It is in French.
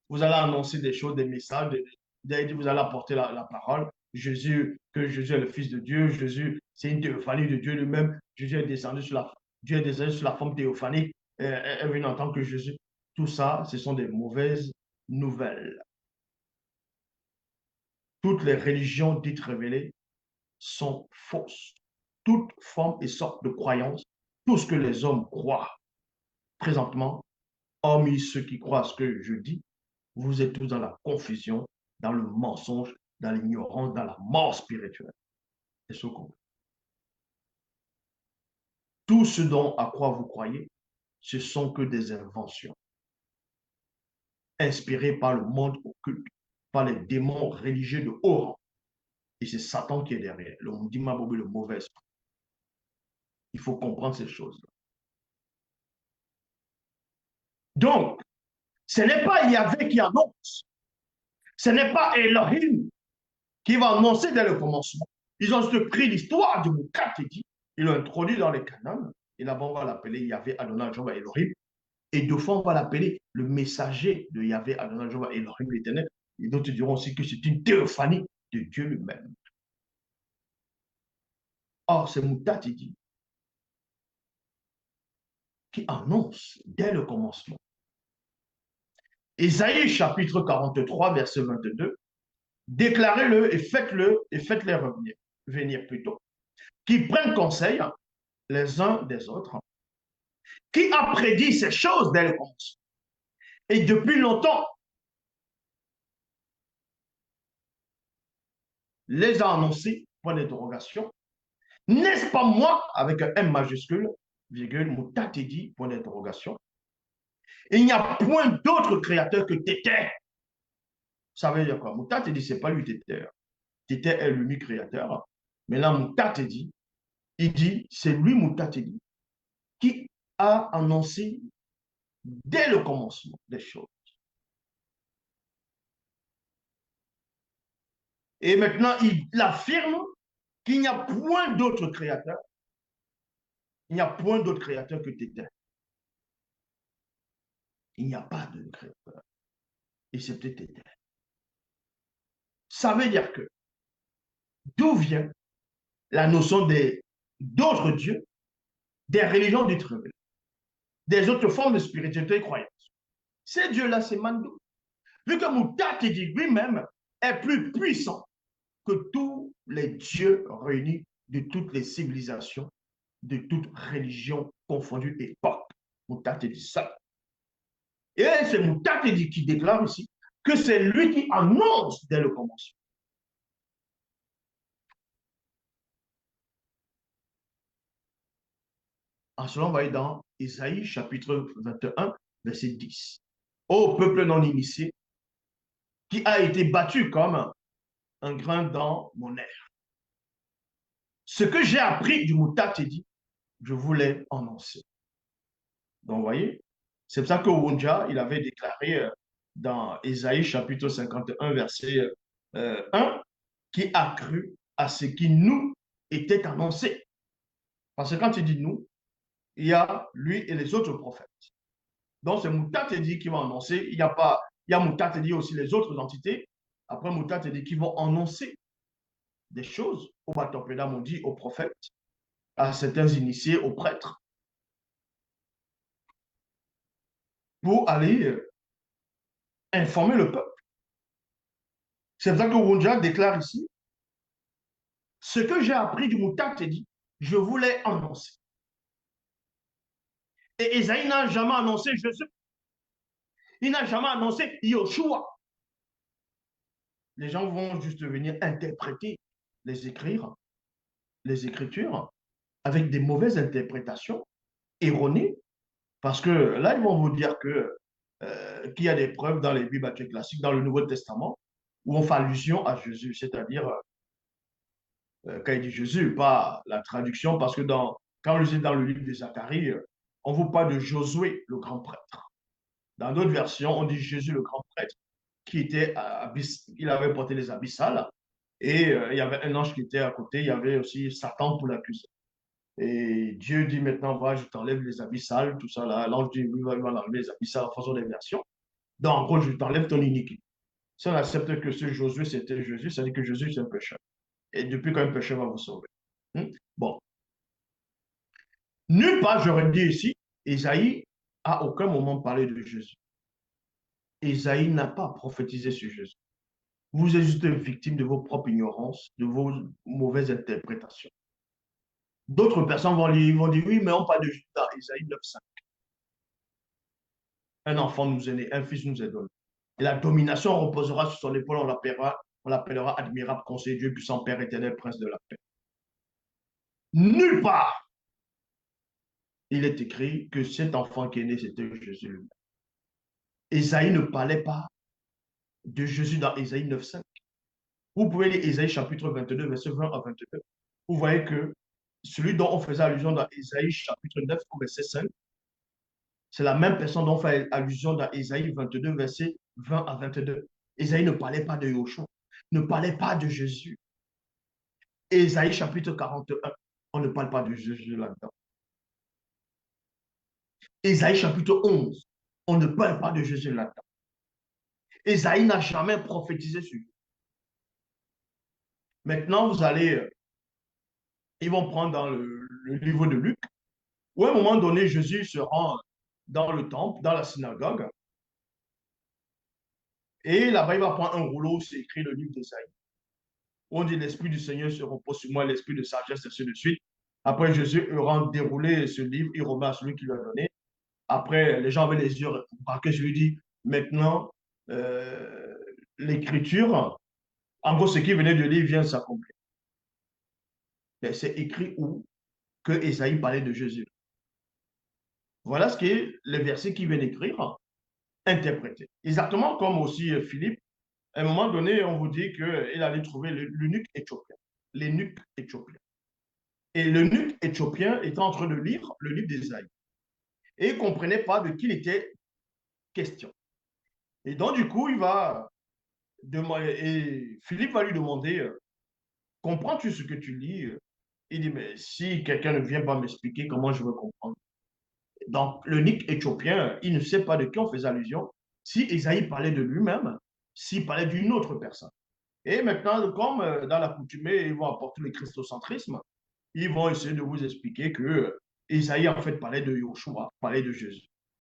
vous allez annoncer des choses, des messages, vous allez apporter la parole. Jésus, que Jésus est le Fils de Dieu, Jésus, c'est une théophanie de Dieu lui-même. Jésus est descendu sur Dieu est descendu sur la forme théophanique, est venu en tant que Jésus. Tout ça, ce sont des mauvaises nouvelles. Toutes les religions dites révélées sont fausses. Toute forme et sorte de croyance, tout ce que les hommes croient présentement, hormis ceux qui croient ce que je dis, vous êtes tous dans la confusion, dans le mensonge, dans l'ignorance, dans la mort spirituelle. C'est ce qu'on Tout ce dont à quoi vous croyez, ce sont que des inventions inspirées par le monde occulte, par les démons religieux de haut rang. Et c'est Satan qui est derrière, le Mdimabobé, le mauvais esprit. Il faut comprendre ces choses-là. Donc, ce n'est pas Yahvé qui annonce. Ce n'est pas Elohim qui va annoncer dès le commencement. Ils ont juste pris l'histoire du Moukatedi, ils l'ont introduit dans les canons, et là-bas on va l'appeler Yahvé Adonai Jehovah Elohim, et deux fois on va l'appeler le messager de Yahvé Adonai Jehovah Elohim l'Éternel. Et d'autres diront aussi que c'est une théophanie de Dieu lui-même. Or, c'est Moukatedi qui annonce dès le commencement. Ésaïe chapitre 43, verset 22, déclarez-le et faites-les revenir, venir plutôt, qui prennent conseil les uns des autres, qui a prédit ces choses dès le commencement. Et depuis longtemps, les a annoncés, point d'interrogation. N'est-ce pas moi, avec un M majuscule, virgule, Moutatedi, point d'interrogation. Il n'y a point d'autre créateur que Tété. Ça veut dire quoi? Moutatedi, ce n'est pas lui Tété. Tété est l'unique créateur. Mais là, Moutatedi, il dit, c'est lui Moutatedi qui a annoncé dès le commencement des choses. Et maintenant, il affirme qu'il n'y a point d'autre créateur. Il n'y a point d'autre créateur que Tété. Il n'y a pas de créateur. Et c'est peut-être Tété. Ça veut dire que d'où vient la notion d'autres dieux, des religions dites révélées, des autres formes de spiritualité et croyance. Ces dieux-là, c'est Mandou. Vu que Moutatedi lui-même est plus puissant que tous les dieux réunis de toutes les civilisations, de toutes religions confondues époques. Moutatedi ça. Et c'est Moutatedi qui déclare ici que c'est lui qui annonce dès le commencement. En cela, on va aller dans Isaïe chapitre 21, verset 10. Ô peuple non initié, qui a été battu comme un grain dans mon air. Ce que j'ai appris du Moutatedi, je voulais annoncer. Donc, vous voyez, c'est pour ça que Wunja, il avait déclaré dans Isaïe chapitre 51, verset 1, qui a cru à ce qui nous était annoncé. Parce que quand il dit nous, il y a lui et les autres prophètes. Donc, c'est Moutatedi qui va annoncer. Il y a Moutatedi aussi les autres entités. Après Moutatedi qui vont annoncer des choses au Batopédam, on dit aux prophètes, à certains initiés, aux prêtres, pour aller informer le peuple. C'est pour ça que Wunja déclare ici, ce que j'ai appris du Moutatedi, je voulais annoncer. Et Esaïe n'a jamais annoncé Jésus. Il n'a jamais annoncé Yoshua. Les gens vont juste venir interpréter les Écritures, avec des mauvaises interprétations, erronées, parce que là, ils vont vous dire qu'il y a des preuves dans les Bibles classiques, dans le Nouveau Testament, où on fait allusion à Jésus, c'est-à-dire quand il dit Jésus, pas la traduction, parce que quand vous êtes dans le livre de Zacharie, on vous parle de Josué, le grand prêtre. Dans d'autres versions, on dit Jésus, le grand prêtre, il avait porté les abyssales, et il y avait un ange qui était à côté, il y avait aussi Satan pour l'accuser. Et Dieu dit maintenant, voilà, je t'enlève les abyssales, tout ça là. L'ange dit, oui, il va enlever les abyssales en façon des versions. Donc, en gros, je t'enlève ton iniquité. Si on accepte que ce Josué, c'était Jésus, ça veut dire que Jésus, c'est un pécheur. Et depuis qu'un pécheur va vous sauver. Bon, nulle part, j'aurais dit ici, Isaïe à aucun moment parlé de Jésus. Isaïe n'a pas prophétisé sur Jésus. Vous êtes juste victime de vos propres ignorances, de vos mauvaises interprétations. D'autres personnes vont lire, vont dire, oui, mais on parle de Jésus dans Isaïe 9:5. Un enfant nous est né, un fils nous est donné. Et la domination reposera sur son épaule, on l'appellera admirable conseiller, Dieu puissant, Père éternel, prince de la paix. Nulle part, il est écrit que cet enfant qui est né, c'était Jésus lui-même. Isaïe ne parlait pas de Jésus dans Isaïe 9:5. Vous pouvez lire Isaïe chapitre 22, verset 20 à 22. Vous voyez que celui dont on faisait allusion dans Isaïe chapitre 9, verset 5, c'est la même personne dont on fait allusion dans Isaïe 22, verset 20 à 22. Isaïe ne parlait pas de Yoshua, ne parlait pas de Jésus. Isaïe chapitre 41, on ne parle pas de Jésus là-dedans. Isaïe chapitre 11, on ne parle pas de Jésus là-dedans. Isaïe n'a jamais prophétisé sur lui. Maintenant, ils vont prendre dans le livre de Luc, où à un moment donné, Jésus se rend dans le temple, dans la synagogue, et là-bas, il va prendre un rouleau, c'est écrit le livre d'Isaïe. On dit l'Esprit du Seigneur se repose sur moi, l'Esprit de sagesse, et ainsi de suite. Après, Jésus aura déroulé ce livre, il remet à celui qui lui a donné. Après, les gens avaient les yeux braqués, je lui dis, maintenant, euh, l'écriture, en gros, ce qui venait de lire vient s'accomplir. C'est écrit où que Esaïe parlait de Jésus. Voilà ce que les versets qui viennent écrire, interpréter. Exactement comme aussi Philippe, à un moment donné, on vous dit qu'il allait trouver l'eunuque éthiopien. L'eunuque éthiopien. Et l'eunuque éthiopien était en train de lire le livre d'Esaïe. Et il ne comprenait pas de qui il était question. Et donc, du coup, il va demander, et Philippe va lui demander, comprends-tu ce que tu lis? Il dit, mais si quelqu'un ne vient pas m'expliquer, comment je veux comprendre? Donc, l'eunuque éthiopien, il ne sait pas de qui on fait allusion. Si Esaïe parlait de lui-même, s'il parlait d'une autre personne. Et maintenant, comme dans la coutumée, ils vont apporter le christocentrisme, ils vont essayer de vous expliquer que Esaïe, en fait, parlait de Yoshua, parlait de Jésus.